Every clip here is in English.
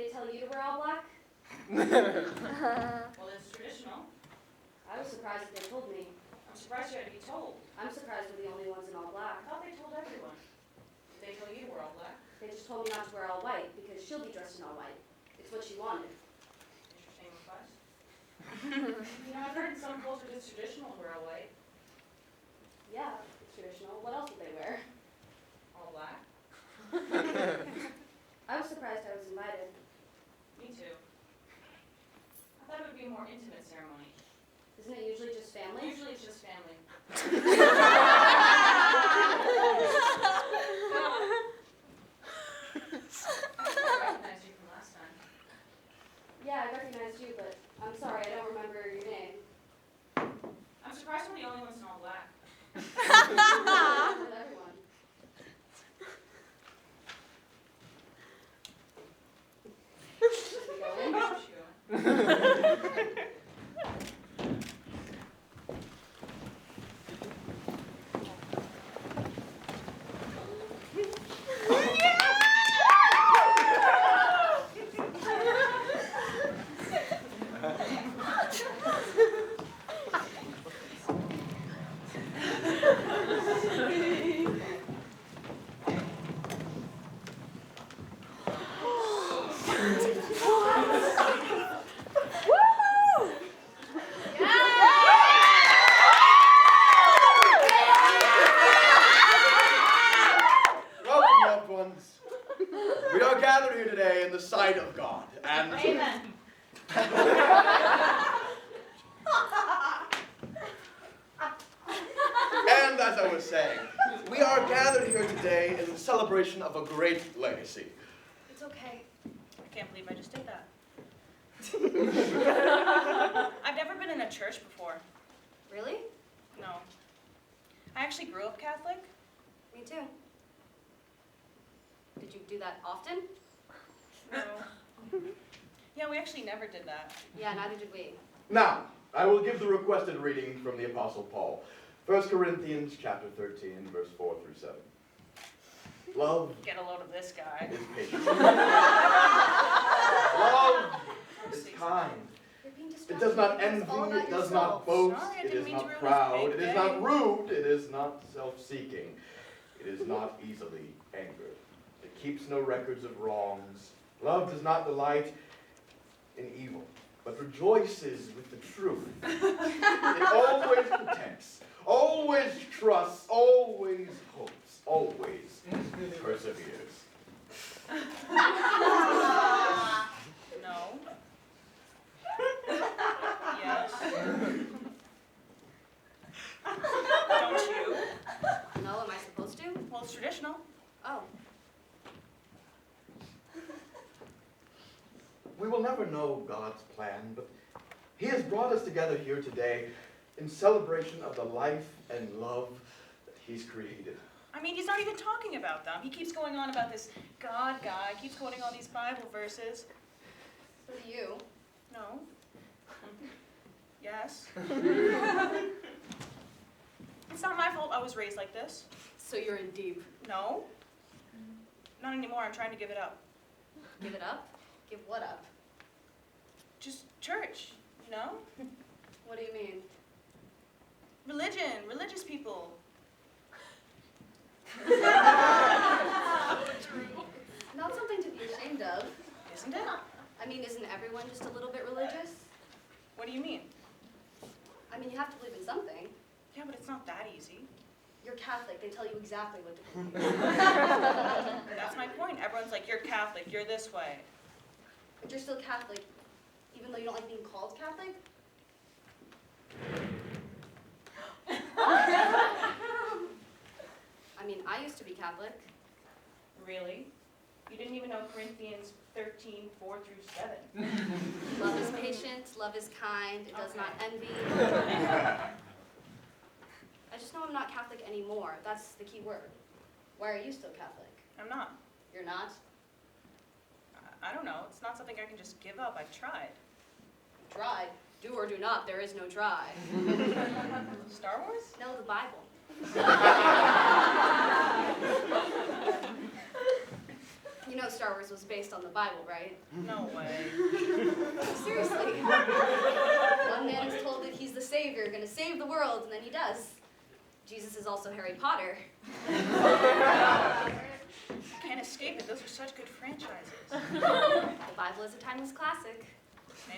they tell you to wear all black? Well, it's traditional. I was surprised that they told me. I'm surprised you had to be told. I'm surprised we're the only ones in all black. I thought they told everyone. Did they tell you to wear all black? They just told me not to wear all white because she'll be dressed in all white. It's what she wanted. Interesting request. You know, I've heard in some cultures it's traditional to wear all white. Yeah, it's traditional. What else would they wear? All black? I was surprised I was invited. Me too. I thought it would be a more intimate ceremony. Isn't it usually just family? Usually it's just family. I recognized you from last time. Yeah, I recognized you, but I'm sorry, I don't remember your name. I'm surprised we're the only ones in all black. With everyone. Should we go in? Sure. Sight of God, and Amen. And as I was saying, we are gathered here today in the celebration of a great legacy. It's okay. I can't believe I just did that. I've never been in a church before. Really? No. I actually grew up Catholic. Me too. Did you do that often? No. Yeah, we actually never did that. Yeah, neither did we. Now, I will give the requested reading from the Apostle Paul. 1 Corinthians chapter 13, verse 4 through 7. Love Get a load of this guy. is patient. Love is kind. You're being It distracted. does not It's all envy, about it does yourself. not boast, Sorry, I it didn't is mean to not ruin proud, this it big is day. not rude, it is not self-seeking, it is not easily angered. It keeps no records of wrongs. Love does not delight in evil, but rejoices with the truth. It always protects, always trusts, always hopes, always perseveres. No. Yes. Don't you? No, am I supposed to? Well, it's traditional. Oh. We will never know God's plan, but He has brought us together here today in celebration of the life and love that He's created. I mean, he's not even talking about them. He keeps going on about this God guy, keeps quoting all these Bible verses. So do you. No. Yes. It's not my fault I was raised like this. So you're in deep. No. Not anymore. I'm trying to give it up. Give it up? Give what up? Just church, you know? What do you mean? Religion, religious people. Not something to be ashamed of. Isn't it? I mean, isn't everyone just a little bit religious? What do you mean? I mean, you have to believe in something. Yeah, but it's not that easy. You're Catholic. They tell you exactly what to believe. That's my point. Everyone's like, you're Catholic, you're this way. But you're still Catholic, even though you don't like being called Catholic? I mean, I used to be Catholic. Really? You didn't even know Corinthians 13, 4 through 7. Love is patient, love is kind, it does not envy. I just know I'm not Catholic anymore. That's the key word. Why are you still Catholic? I'm not. You're not? I don't know. It's not something I can just give up. I've tried. Tried. Do or do not, there is no try. Star Wars? No, the Bible. You know, know Star Wars was based on the Bible, right? No way. Seriously. One man is told that he's the savior, gonna save the world, and then he does. Jesus is also Harry Potter. Can't escape it. Those are such good franchises. The Bible is a timeless classic.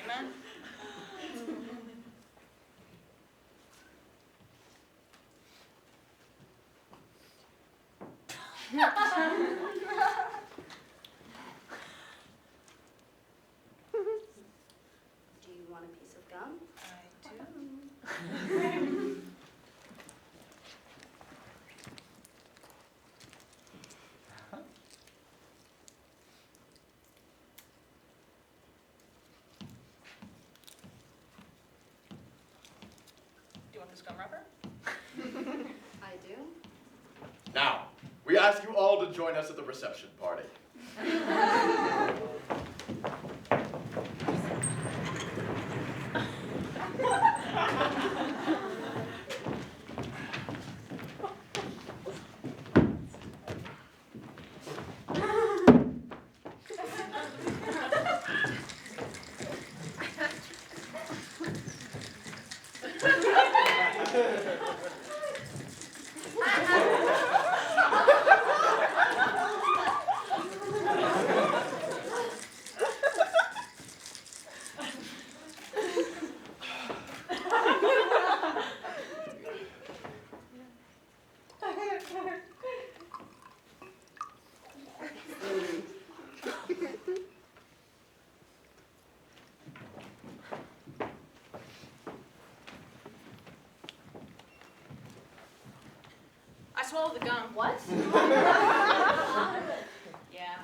Amen. Do you want a piece of gum? I do. Do you want this gum wrapper? I do. Now, we ask you all to join us at the reception party. I swallowed the gum. What? Yeah.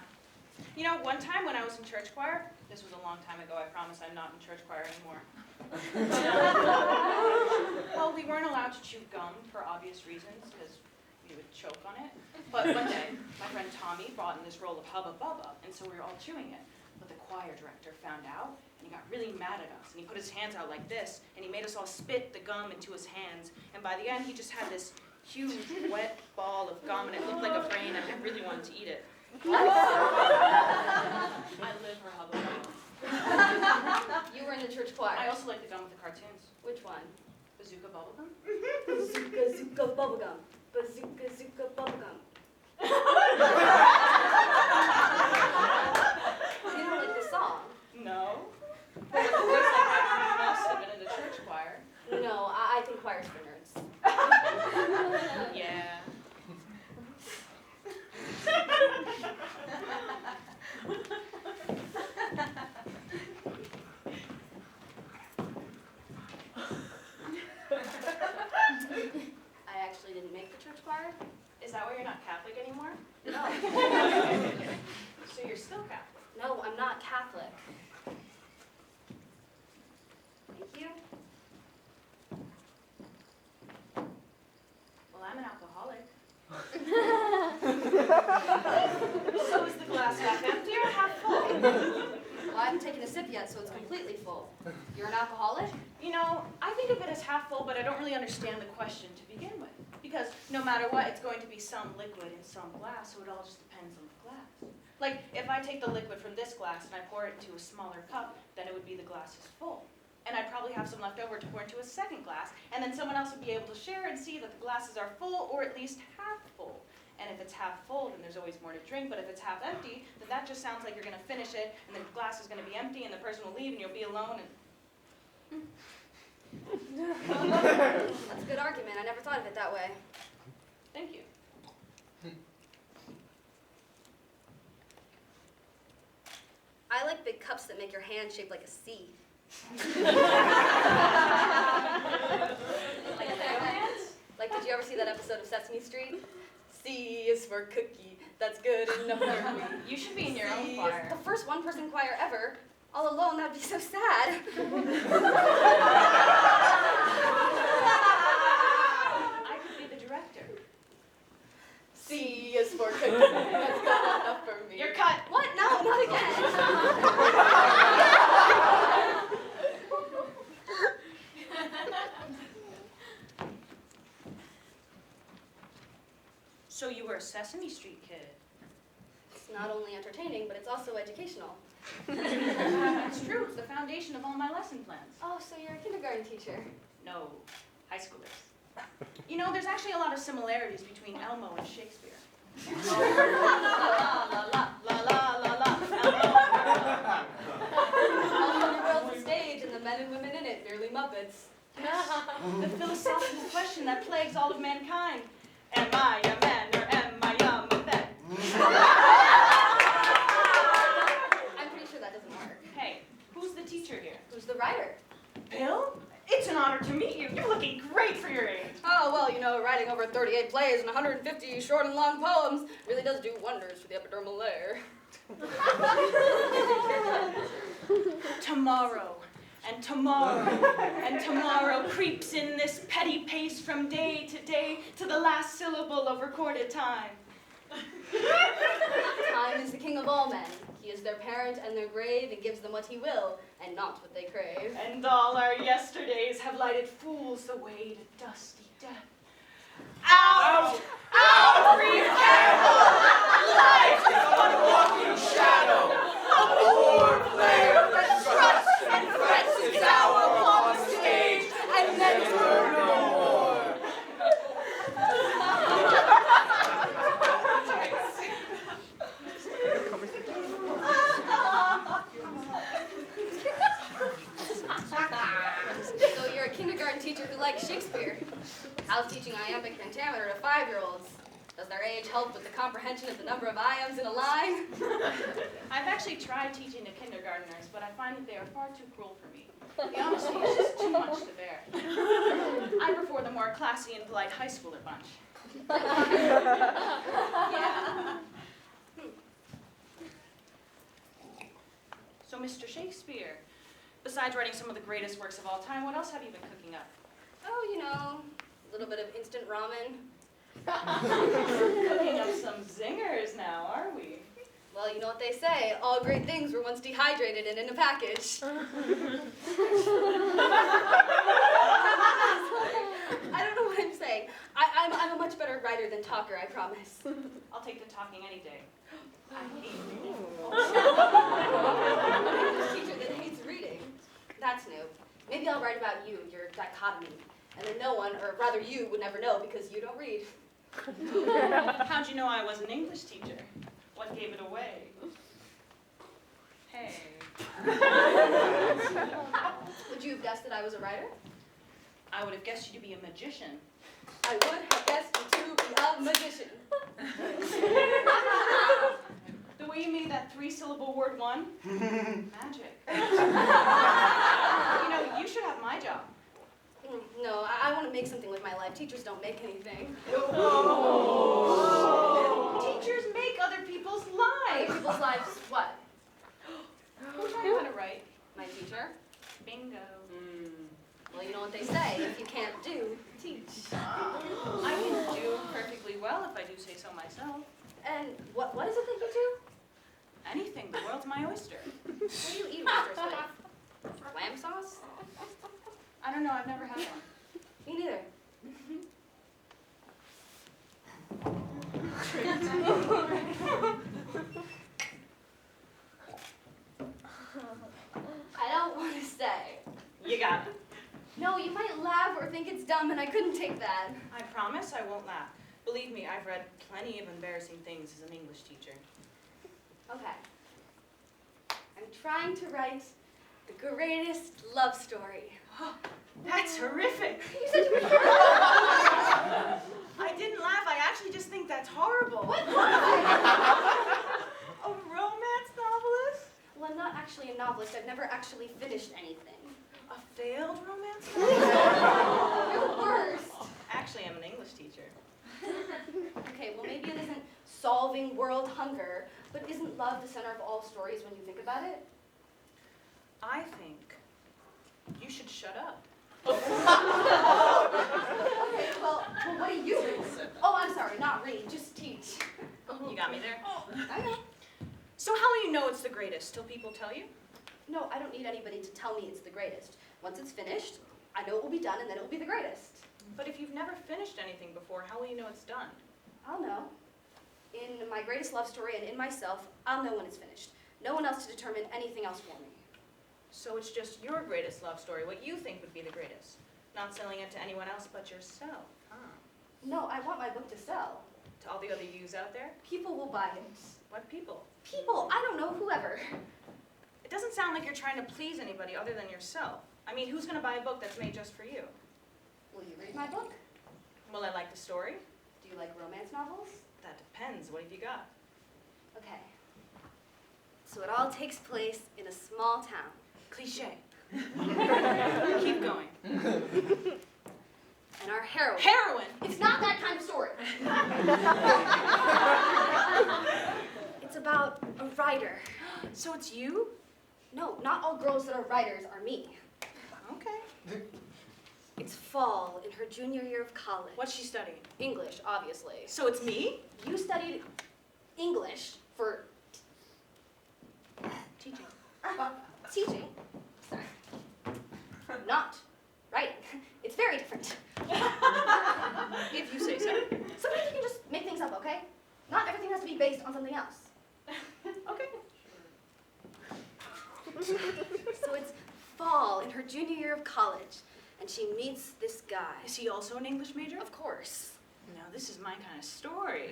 You know, one time when I was in church choir, this was a long time ago, I promise I'm not in church choir anymore. Well, we weren't allowed to chew gum for obvious reasons, because we would choke on it. But one day, my friend Tommy brought in this roll of Hubba Bubba, and so we were all chewing it. But the choir director found out, and he got really mad at us, and he put his hands out like this, and he made us all spit the gum into his hands, and by the end, he just had this huge, wet ball of gum, and it looked like a brain, and I really wanted to eat it. I live for Hubba Bubba. You were in the church choir. I also like the gum with the cartoons. Which one? Bazooka Bubblegum? Bazooka Zooka Bubblegum. Bazooka Zooka Bubblegum. You don't like the song? No. But with a voice like that, you must have been in the church choir. No, I think choir's for nerds. Yeah. I actually didn't make the church choir. Is that why you're not Catholic anymore? No. So you're still Catholic? No, I'm not Catholic. Thank you. Well, I'm an alcoholic. So is the glass half empty or half full? Well, I haven't taken a sip yet, so it's completely full. You're an alcoholic? You know, I think of it as half full, but I don't really understand the question to begin with. Because no matter what, it's going to be some liquid in some glass, so it all just depends on the glass. Like, if I take the liquid from this glass and I pour it into a smaller cup, then it would be the glass is full. And I'd probably have some left over to pour into a second glass, and then someone else would be able to share and see that the glasses are full, or at least half full. And if it's half full, then there's always more to drink, but if it's half empty, then that just sounds like you're gonna finish it, and the glass is gonna be empty, and the person will leave, and you'll be alone, and... That's a good argument. I never thought of it that way. Thank you. I like big cups that make your hand shaped like a C. Like, did you ever see that episode of Sesame Street? C is for cookie. That's good enough for me. You should be in your own C choir. is the first one-person choir ever. All alone, that'd be so sad. I could be the director. C is for cookie. That's good enough for me. You're cut. What? No, not again. So you were a Sesame Street kid. not only entertaining, but it's also educational. It's true, it's the foundation of all my lesson plans. Oh, so you're a kindergarten teacher. No, high schoolers. You know, there's actually a lot of similarities between Elmo and Shakespeare. La la la la la la la la. All the world's a stage, and the men and women in it, merely Muppets. The philosophical question that plagues all of mankind. Am I a man or am I a Muppet? I'm pretty sure that doesn't work. Hey, who's the teacher here? Who's the writer? Bill? It's an honor to meet you. You're looking great for your age. Oh, well, you know, writing over 38 plays and 150 short and long poems really does do wonders for the epidermal layer. Tomorrow, and tomorrow, and tomorrow creeps in this petty pace from day to the last syllable of recorded time. Time is the king of all men. He is their parent and their grave and gives them what he will, and not what they crave. And all our yesterdays have lighted fools the way to dusty death. Out! Out! Brief candle! Life is but a walking shadow. A poor player that struts and frets his hour upon the stage and then turn no more. So you're a kindergarten teacher who likes Shakespeare. How's teaching iambic pentameter to 5-year-olds? Does their age help with the comprehension of the number of iambs in a line? I've actually tried teaching to kindergartners, but I find that they are far too cruel for me. The honesty is just too much to bear. I prefer the more classy and polite high schooler bunch. Yeah. So, Mr. Shakespeare, besides writing some of the greatest works of all time, what else have you been cooking up? Oh, you know, a little bit of instant ramen. Cooking up some zingers now, are we? Well, you know what they say, all great things were once dehydrated and in a package. I don't know what I'm saying. I'm a much better writer than talker, I promise. I'll take the talking any day. I hate reading. An English teacher that hates reading. That's new. Maybe I'll write about you, your dichotomy. And then no one, or rather you, would never know because you don't read. How'd you know I was an English teacher? What gave it away? Hey. Would you have guessed that I was a writer? I would have guessed you to be a magician. I would have guessed you to be a magician. The way you made that 3-syllable word one? Magic. You know, you should have my job. No, I want to make something with my life. Teachers don't make anything. Teachers make other people's Other lives. people's lives, what? Who taught you how to write? My teacher? Bingo. Well, you know what they say, if you can't do, teach. I can do perfectly well if I do say so myself. And what is it that you do? Anything, the world's my oyster. What do you eat oysters with? Lamb sauce? I don't know, I've never had one. Me neither. I don't want to say. You got it. No, you might laugh or think it's dumb, and I couldn't take that. I promise I won't laugh. Believe me, I've read plenty of embarrassing things as an English teacher. Okay. I'm trying to write the greatest love story. That's horrific. You said you were I didn't laugh. I actually just think that's horrible. What? A romance novelist? Well, I'm not actually a novelist. I've never actually finished anything. A failed romance novelist? You're the worst. Actually, I'm an English teacher. Okay, well, maybe it isn't solving world hunger, but isn't love the center of all stories when you think about it? I think you should shut up. Okay, well, what do you read? Oh, I'm sorry, not read, just teach. You got me there? I know. So how will you know it's the greatest? Till people tell you? No, I don't need anybody to tell me it's the greatest. Once it's finished, I know it will be done, and then it will be the greatest. But if you've never finished anything before, how will you know it's done? I'll know. In my greatest love story and in myself, I'll know when it's finished. No one else to determine anything else for me. So it's just your greatest love story, what you think would be the greatest. Not selling it to anyone else but yourself, huh? No, I want my book to sell. To all the other yous out there? People will buy it. What people? People, I don't know, whoever. It doesn't sound like you're trying to please anybody other than yourself. I mean, who's going to buy a book that's made just for you? Will you read my book? Will I like the story? Do you like romance novels? That depends. What have you got? Okay. So it all takes place in a small town. Cliche. Keep going. And our heroine... Heroine! It's not that kind of story. It's about a writer. So it's you? No, not all girls that are writers are me. Okay. It's fall in her junior year of college. What's she studying? English, obviously. So it's me? You studied English for Teaching. teaching. Sorry. Not writing. It's very different. If you say so. Sometimes you can just make things up, okay? Not everything has to be based on something else. Okay. So it's fall in her junior year of college, and she meets this guy. Is he also an English major? Of course. Now, this is my kind of story.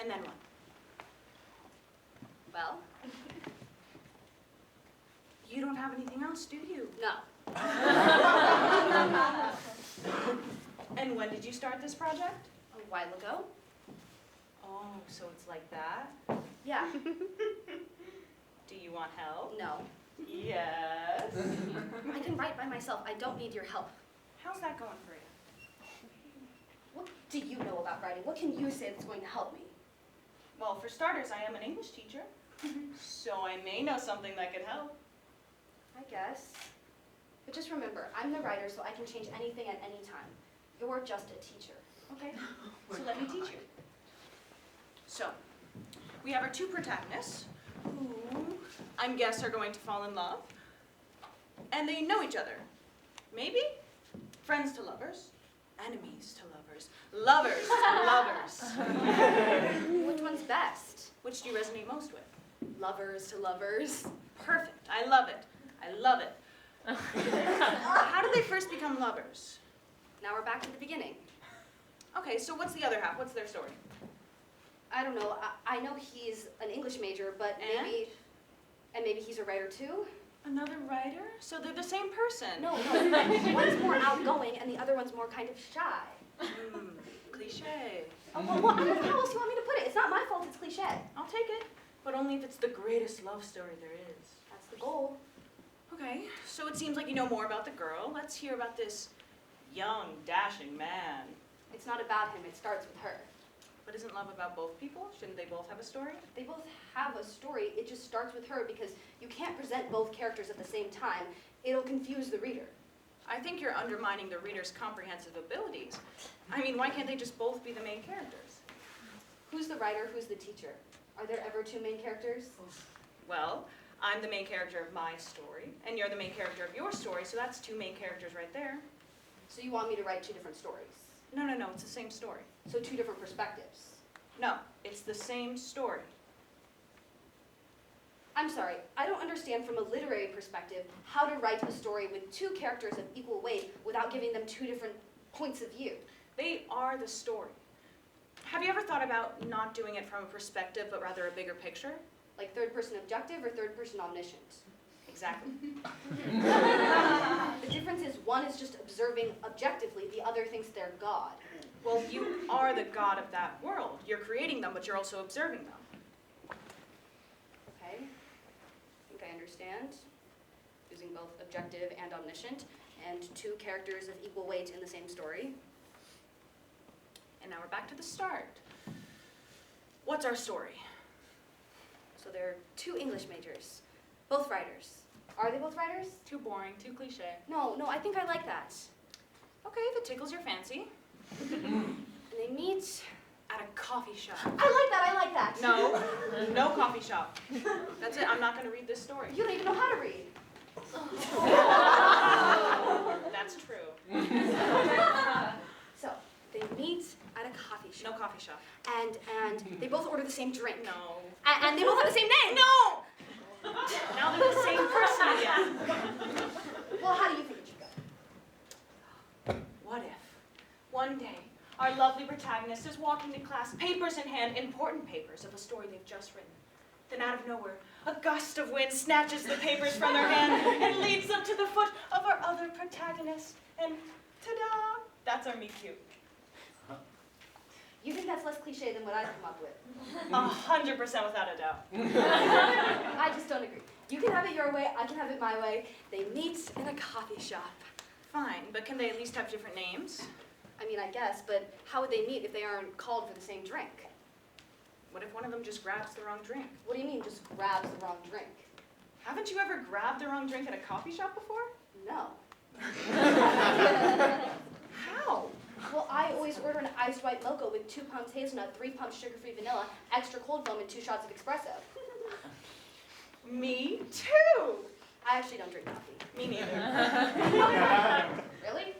And then what? Well, You don't have anything else, do you? no. And when did you start this project? A while ago? Oh, so it's like that? Yeah. Do you want help? No. Yes. I can write by myself. I don't need your help. How's that going for you? What do you know about writing? What can you say that's going to help me? Well, for starters, I am an English teacher, so I may know something that could help. I guess. But just remember, I'm the writer, so I can change anything at any time. You're just a teacher. Okay, so let me teach you. So, we have our two protagonists, who I guess are going to fall in love, and they know each other. Maybe? Friends to lovers, enemies to lovers, lovers to lovers. Which one's best? Which do you resonate most with? Lovers to lovers. Perfect, I love it. I love it. How did they first become lovers? Now we're back to the beginning. Okay, so what's the other half? What's their story? I don't know. I know he's an English major, but maybe he's a writer too? Another writer? So they're the same person? No. One's more outgoing and the other one's more kind of shy. Cliche. Oh, well, how else do you want me to put it? It's not my fault it's cliche. I'll take it, but only if it's the greatest love story there is. That's the goal. Okay, so it seems like you know more about the girl. Let's hear about this young, dashing man. It's not about him, it starts with her. But isn't love about both people? Shouldn't they both have a story? They both have a story, it just starts with her because you can't present both characters at the same time. It'll confuse the reader. I think you're undermining the reader's comprehensive abilities. I mean, why can't they just both be the main characters? Who's the writer, who's the teacher? Are there ever two main characters? Well, I'm the main character of my story, and you're the main character of your story, so that's two main characters right there. So you want me to write two different stories? No, it's the same story. So two different perspectives? No, it's the same story. I'm sorry, I don't understand from a literary perspective how to write a story with two characters of equal weight without giving them two different points of view. They are the story. Have you ever thought about not doing it from a perspective, but rather a bigger picture? Like third person objective or third person omniscient? Exactly. The difference is one is just observing objectively, the other thinks they're God. Well, you are the god of that world. You're creating them, but you're also observing them. Okay, I think I understand. Using both objective and omniscient, and two characters of equal weight in the same story. And now we're back to the start. What's our story? So there are two English majors, both writers. Are they both writers? Too boring, too cliche. No, I think I like that. Okay, if it tickles your fancy. And they meet. At a coffee shop. I like that. No coffee shop. That's it, I'm not gonna read this story. You don't even know how to read. that's true. So, they meet at a coffee shop. No coffee shop. And they both order the same drink. No. And they both have the same name. No! Now they're the same person again. Well, how do you think it should go? What if, one day, our lovely protagonist is walking to class, papers in hand, important papers of a story they've just written. Then out of nowhere, a gust of wind snatches the papers from their hand and leads them to the foot of our other protagonist. And ta-da! That's our meet cute. You think that's less cliche than what I've come up with? 100% without a doubt. I just don't agree. You can have it your way, I can have it my way. They meet in a coffee shop. Fine, but can they at least have different names? I mean, I guess, but how would they meet if they aren't called for the same drink? What if one of them just grabs the wrong drink? What do you mean, just grabs the wrong drink? Haven't you ever grabbed the wrong drink at a coffee shop before? No. How? Well, I always order an iced white mocha with 2 pumps hazelnut, 3 pumps sugar-free vanilla, extra cold foam, and 2 shots of espresso. Me too! I actually don't drink coffee. Me neither. Really?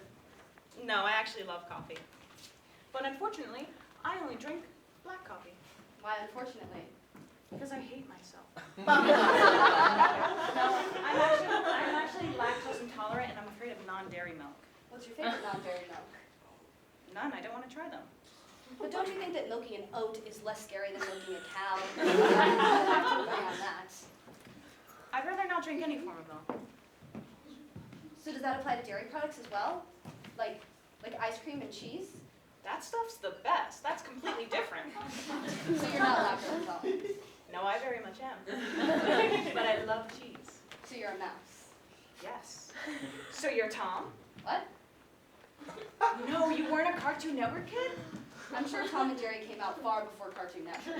No, I actually love coffee. But unfortunately, I only drink black coffee. Why, unfortunately? Because I hate myself. No, I'm actually lactose intolerant and I'm afraid of non-dairy milk. What's your favorite non-dairy milk? None, I don't want to try them. But don't you think that milking an oat is less scary than milking a cow? I have to agree on that. I'd rather not drink any form of milk. So does that apply to dairy products as well? Like ice cream and cheese? That stuff's the best. That's completely different. So you're not lactose intolerant. No, I very much am. But I love cheese. So you're a mouse. Yes. So you're Tom? What? No, you weren't a Cartoon Network kid? I'm sure Tom and Jerry came out far before Cartoon Network.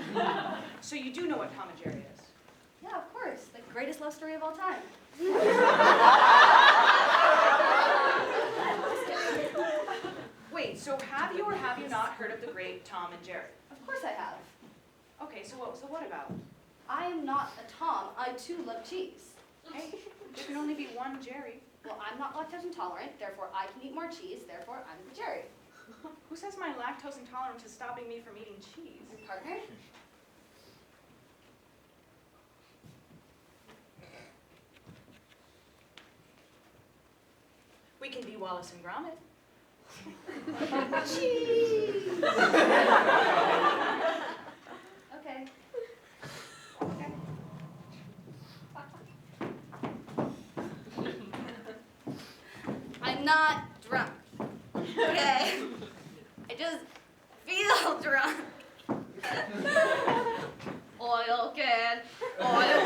So you do know what Tom and Jerry is? Yeah, of course. The greatest love story of all time. Just kidding. Wait, so have you or have you not heard of the great Tom and Jerry? Of course I have. Okay, so what about? I am not a Tom. I too love cheese. Hey, there can only be one Jerry. Well, I'm not lactose intolerant, therefore I can eat more cheese, therefore I'm the Jerry. Who says my lactose intolerance is stopping me from eating cheese? My partner? We can be Wallace and Gromit. Cheese! Okay. Okay. I'm not drunk. Okay. I just feel drunk. Oil can. Oil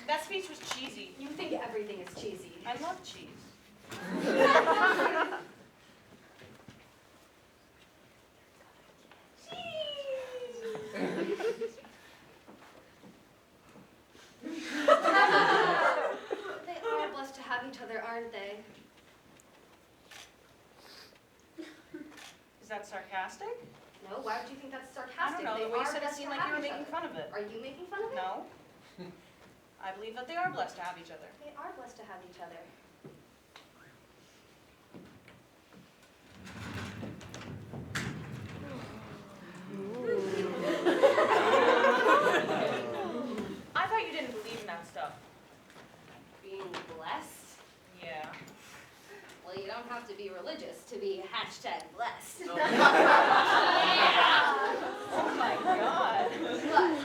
That speech was cheesy. You think everything is cheesy. I love cheese. They are blessed to have each other, aren't they? Is that sarcastic? No, why would you think that's I sarcastic? don't know. They The way you are said it blessed seemed to like you have were each making other. fun of it. Are you making fun of it? No. I believe that they are blessed to have each other. They are blessed to have each other. I thought you didn't believe in that stuff. Being blessed? Yeah. Well, you don't have to be religious to be #blessed. Oh my god. What?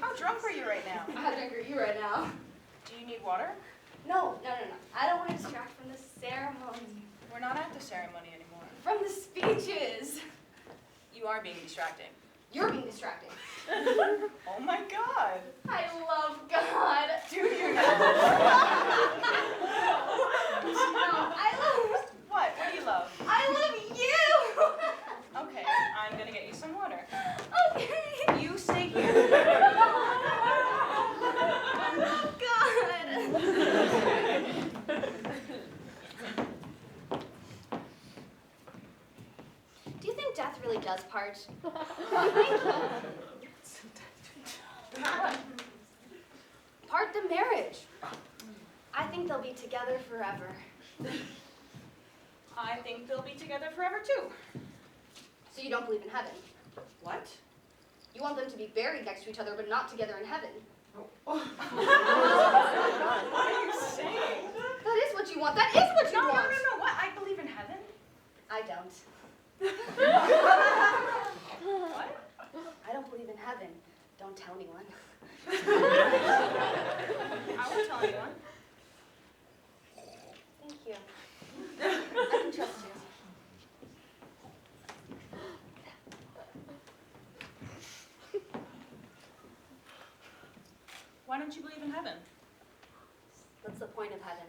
How drunk are you right now? How drunk are you right now? Do you need water? No. I don't want to distract from the ceremony. We're not at the ceremony anymore. From the speeches. You are being distracting. You're being distracting. Oh my god. I love God. Do you No, know? I love... What? What do you love? I love you! Okay, I'm gonna get really does part. Part the marriage. I think they'll be together forever. I think they'll be together forever too. So you don't believe in heaven? What? You want them to be buried next to each other, but not together in heaven. What are you saying? That is what you want. That is what you want. No. What? I believe in heaven. I don't. What? I don't believe in heaven. Don't tell anyone. I won't tell anyone. Thank you. I can trust you. Why don't you believe in heaven? What's the point of heaven?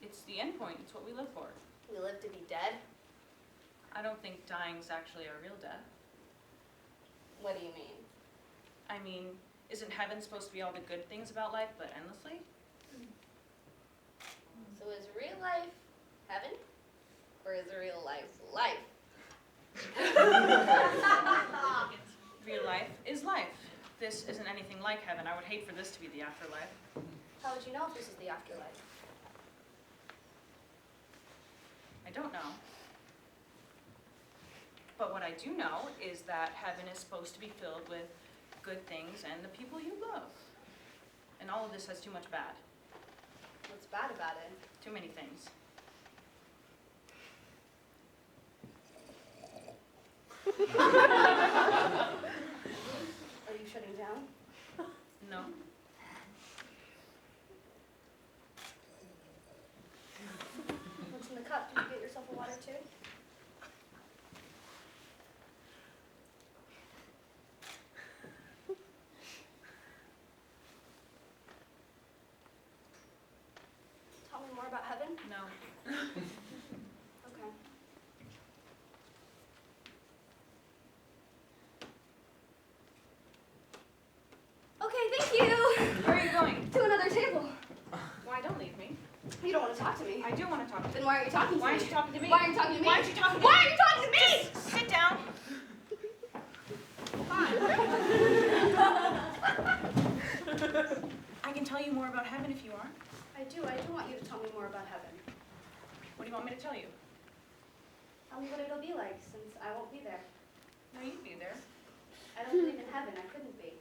It's the end point. It's what we live for. We live to be dead? I don't think dying's actually our real death. What do you mean? I mean, isn't heaven supposed to be all the good things about life, but endlessly? So is real life heaven? Or is real life life? Real life is life. This isn't anything like heaven. I would hate for this to be the afterlife. How would you know if this is the afterlife? I don't know. But what I do know is that heaven is supposed to be filled with good things and the people you love. And all of this has too much bad. What's bad about it? Too many things. Are you shutting down? No. What's in the cup? Did you get yourself a water too? Tell me more about heaven? No. Okay. Okay, thank you. Where are you going? To another table. Why, don't leave me. You don't want to talk to me. I do want to talk to Then you. why are you talking to Why me? aren't you talking to me? Why are you talking to me? Why aren't you talking to me? Why are you talking to me? Just sit down. Fine. I can tell you more about heaven if you want. I do want you to tell me more about heaven. What do you want me to tell you? Tell me what it'll be like, since I won't be there. No, you'd be there. I don't believe in heaven. I couldn't be.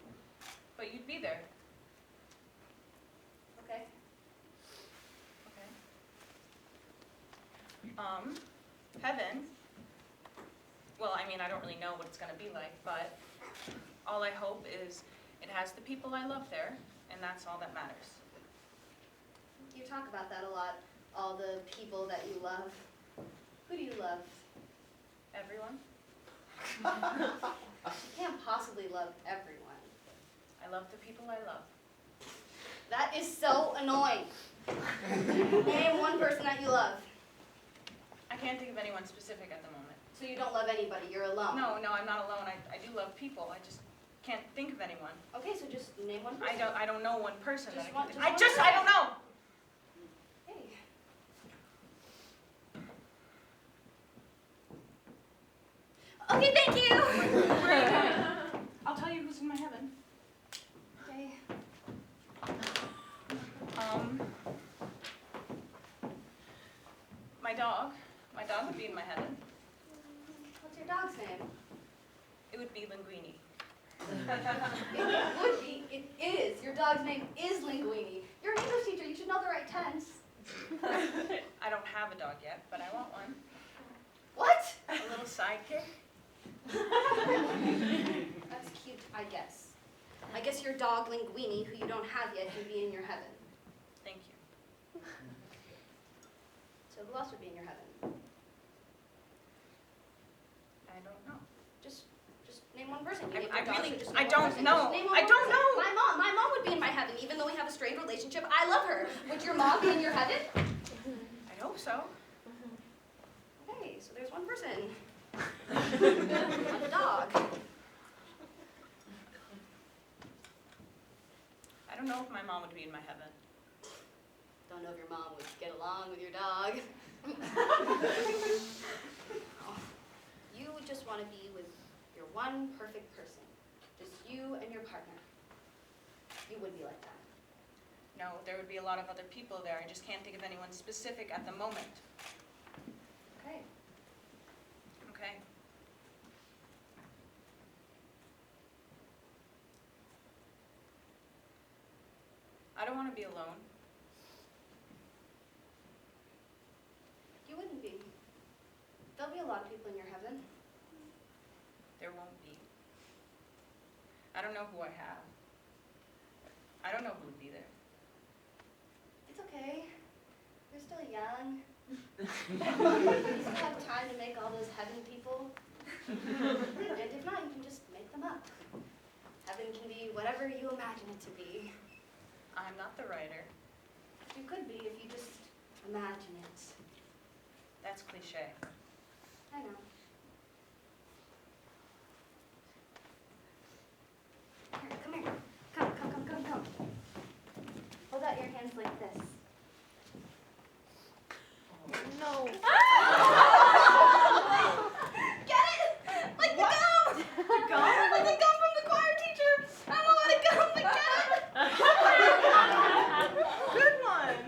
But you'd be there. Okay? Okay. Heaven, well, I mean, I don't really know what it's going to be like, but all I hope is it has the people I love there, and that's all that matters. You talk about that a lot. All the people that you love. Who do you love? Everyone. You can't possibly love everyone. I love the people I love. That is so annoying. Name one person that you love. I can't think of anyone specific at the moment. So you don't love anybody. You're alone. No, I'm not alone. I do love people. I just can't think of anyone. Okay, so just name one person. I don't know one person. Just that one- I just can think. one I don't know. Hey. Okay, thank you. Where are you going? I'll tell you who's in my heaven. Okay. My dog would be in my heaven. What's your dog's name? It would be Linguini. It would be. It is. Your dog's name is Linguini. You're an English teacher. You should know the right tense. I don't have a dog yet, but I want one. What? A little sidekick. That's cute, I guess. I guess your dog Linguini, who you don't have yet, can be in your heaven. Thank you. So who else would be in your heaven? I don't know. Just name one person. You I name your dog, really- so just I name one don't person. know. Just name one I more don't person. know. My mom would be in my heaven, even though we have a strained relationship. I love her. Would your mom be in your heaven? I hope so. Okay, so there's one person. And a dog. I don't know if my mom would be in my heaven. Don't know if your mom would get along with your dog. Oh, you would just want to be with your one perfect person, just you and your partner, you would be like that. No, there would be a lot of other people there. I just can't think of anyone specific at the moment. Okay. Okay. I don't want to be alone. You wouldn't be. There'll be a lot of people in your heaven. There won't be. I don't know who I have. I don't know who would be there. It's okay. You're still young. You still have time to make all those heaven people. And if not, you can just make them up. Heaven can be whatever you imagine it to be. I'm not the writer. You could be if you just imagine it. That's cliche. I know. Here, come here. Come. Hold out your hands like this. No. Get it? Like the gum! The gum? Like the gum from the choir teacher! I don't know how to gum, but get it! Good one.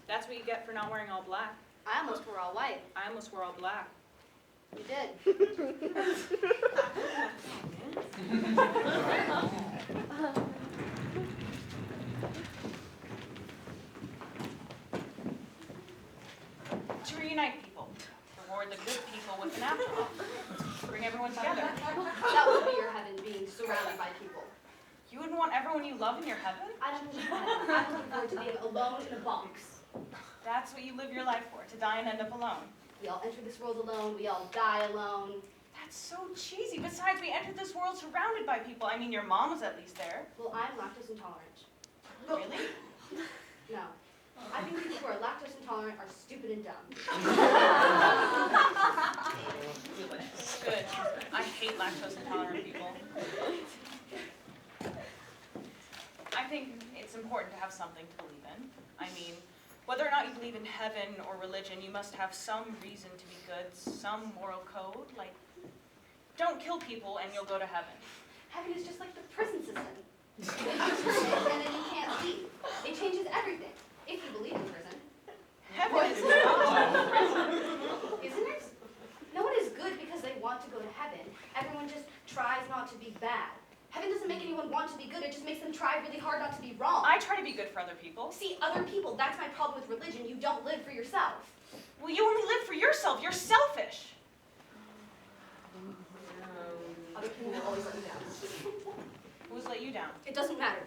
That's what you get for not wearing all black. I almost wore all white. I almost wore all black. You did. To reunite people. Reward the good people with an afterthought. Bring everyone together. That would be your heaven, being surrounded by people. You wouldn't want everyone you love in your heaven? I don't believe in heaven. I'm looking forward to being alone in a box. That's what you live your life for, to die and end up alone. We all enter this world alone. We all die alone. That's so cheesy. Besides, we entered this world surrounded by people. I mean, your mom was at least there. Well, I'm lactose intolerant. Really? No. I think people who are lactose intolerant are stupid and dumb. Good. I hate lactose intolerant people. I think it's important to have something to believe in. I mean, whether or not you believe in heaven or religion, you must have some reason to be good, some moral code, like, don't kill people and you'll go to heaven. Heaven is just like the prison system. You turn it and then you can't leave. It changes everything. If you believe in prison. Heaven is not prison. Isn't it? No one is good because they want to go to heaven. Everyone just tries not to be bad. Heaven doesn't make anyone want to be good, it just makes them try really hard not to be wrong. I try to be good for other people. See, other people, that's my problem with religion. You don't live for yourself. Well, you only live for yourself. You're selfish. Other people will always let you down. Who's let you down? It doesn't matter.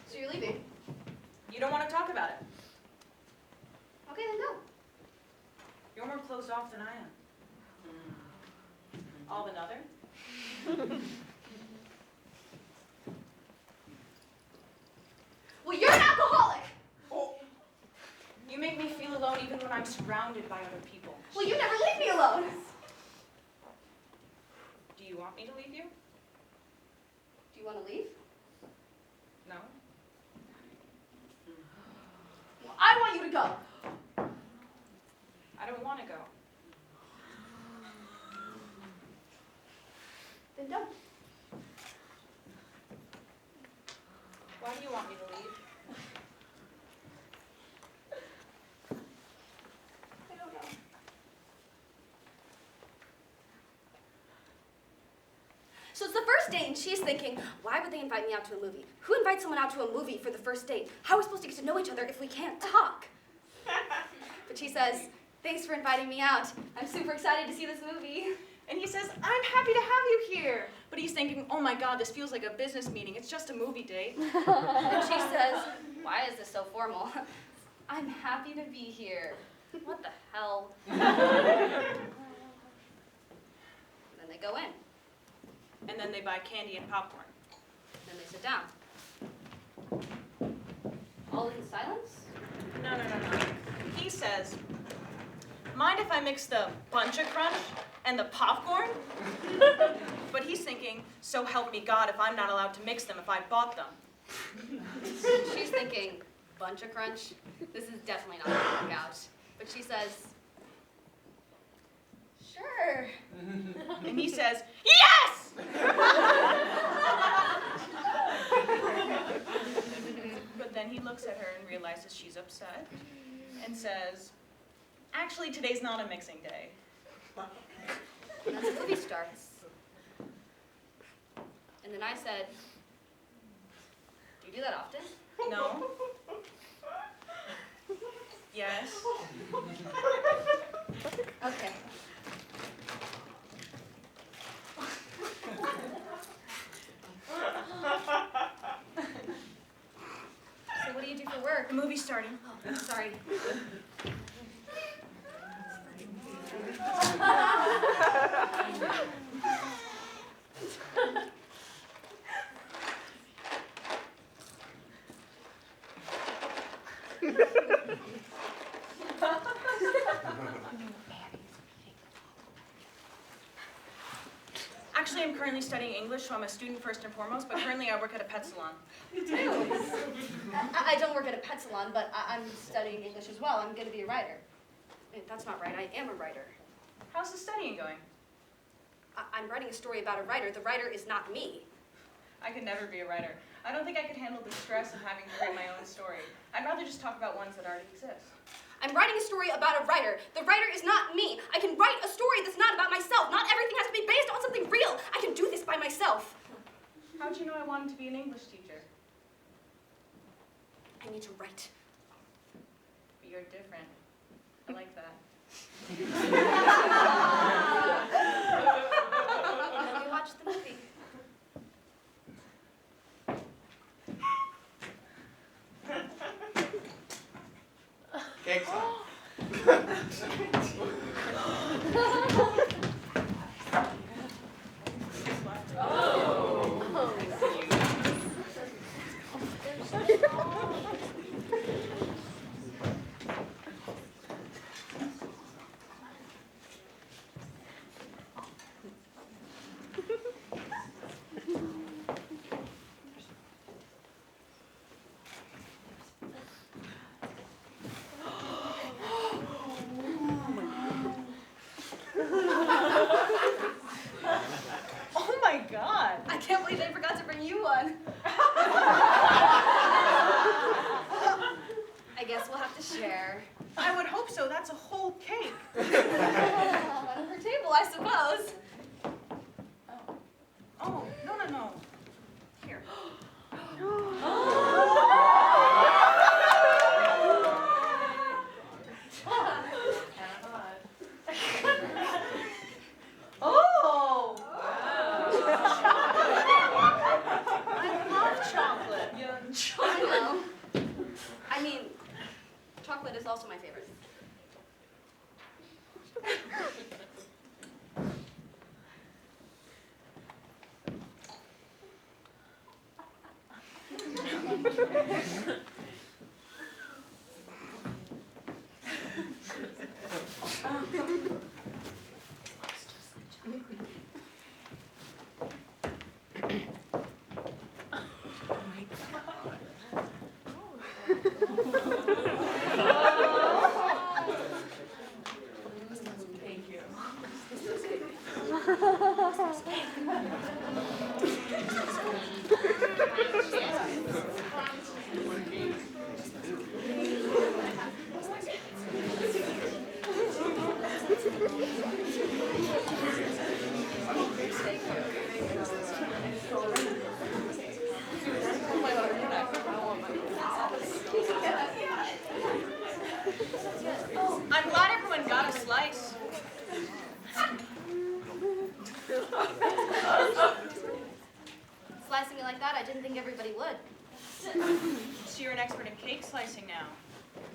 So you're leaving? You don't want to talk about it. Okay, then go. You're more closed off than I am. All but another? Well, you're an alcoholic! Oh. You make me feel alone even when I'm surrounded by other people. Well, you never leave me alone! Do you want me to leave you? Do you want to leave? No. Well, I want you to go. I don't want to go. Then don't. Why do you want me to leave? I don't know. So it's the first date, and she's thinking, why would they invite me out to a movie? Who invites someone out to a movie for the first date? How are we supposed to get to know each other if we can't talk? But she says, thanks for inviting me out. I'm super excited to see this movie. And he says, I'm happy to have you here. But he's thinking, oh my God, this feels like a business meeting. It's just a movie date. And she says, why is this so formal? I'm happy to be here. What the hell? And then they go in. And then they buy candy and popcorn. Then they sit down. All in silence? No. He says, mind if I mix the Bunch of Crunch and the popcorn? But he's thinking, so help me God if I'm not allowed to mix them if I bought them. She's thinking, Bunch of Crunch? This is definitely not going to work out. But she says, sure. And he says, yes! But then he looks at her and realizes she's upset and says, actually, today's not a mixing day. And then the movie starts. And then I said, do you do that often? No. Yes. Okay. So what do you do for work? The movie's starting. Oh, sorry. Actually, I'm currently studying English, so I'm a student first and foremost, but currently I work at a pet salon. Me too. I don't work at a pet salon, but I'm studying English as well. I'm going to be a writer. That's not right. I am a writer. How's the studying going? I'm writing a story about a writer. The writer is not me. I could never be a writer. I don't think I could handle the stress of having to write my own story. I'd rather just talk about ones that already exist. I'm writing a story about a writer. The writer is not me. I can write a story that's not about myself. Not everything has to be based on something real. I can do this by myself. How'd you know I wanted to be an English teacher? I need to write. But you're different. I like that. And then we watched the movie. Cake time. Oh my God! I can't believe they forgot to bring you one. I guess we'll have to share. I would hope so. That's a whole cake. On her table, I suppose. Oh, no. Here. Oh! I love chocolate. I know. I mean, chocolate is also my favorite. Slicing it like that, I didn't think everybody would. So you're an expert in cake slicing now?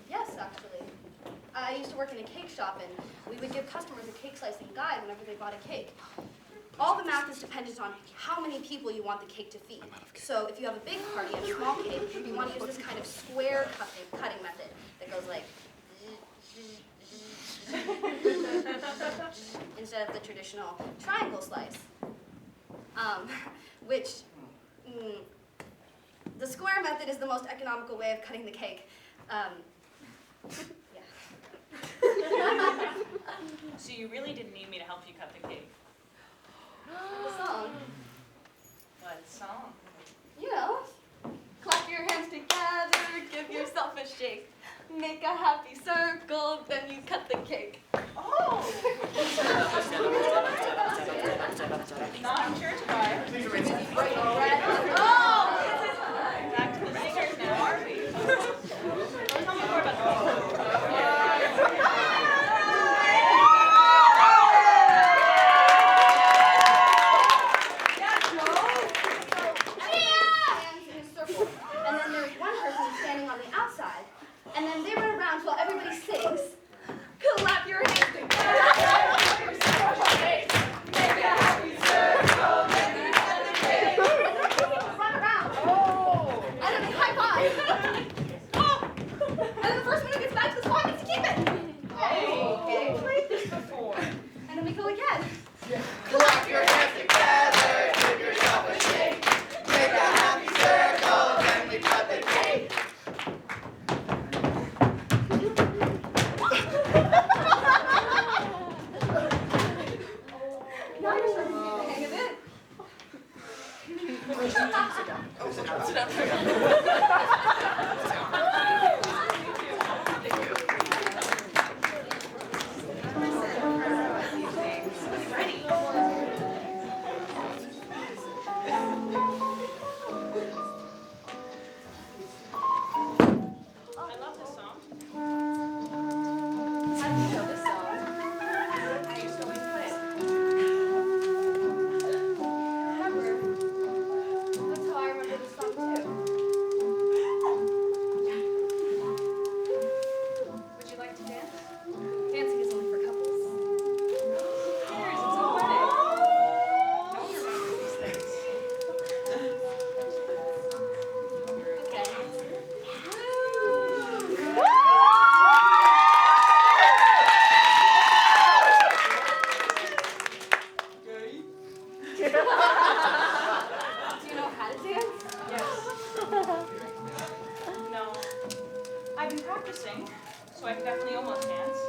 Yes, actually. I used to work in a cake shop, and we would give customers a cake slicing guide whenever they bought a cake. All the math is dependent on how many people you want the cake to feed. So if you have a big party and a small cake, you want to use this kind of square cutting method that goes like instead of the traditional triangle slice, the square method is the most economical way of cutting the cake. Yeah. So you really didn't need me to help you cut the cake? The song. What song? You know, clap your hands together, give yourself a shake. Make a happy circle, then you cut the cake. Oh! Not in church choir. Oh! Back to the singers now, are we? Tell me more about the cake. And then there's one person standing on the outside, and then they run around while everybody sings. Clap your hands together. Make a happy circle. Run around. And then they high five. And then the first one who gets back to the spot gets to keep it. Hey, you've played this before. And then we go again. Clap your hands together, give yourself a shake. Make a happy circle, then we cut the cake. Now you're starting to get the hang of it. Sit down. I love this song. How do you know this song? I used to always play it. That's how I remember the song too. Would you like to dance? Dancing is only for couples. Cheers, it's a wedding. Don't remember these things. Okay. Do you know how to dance? Yes. No. I've been practicing, so I can definitely almost dance.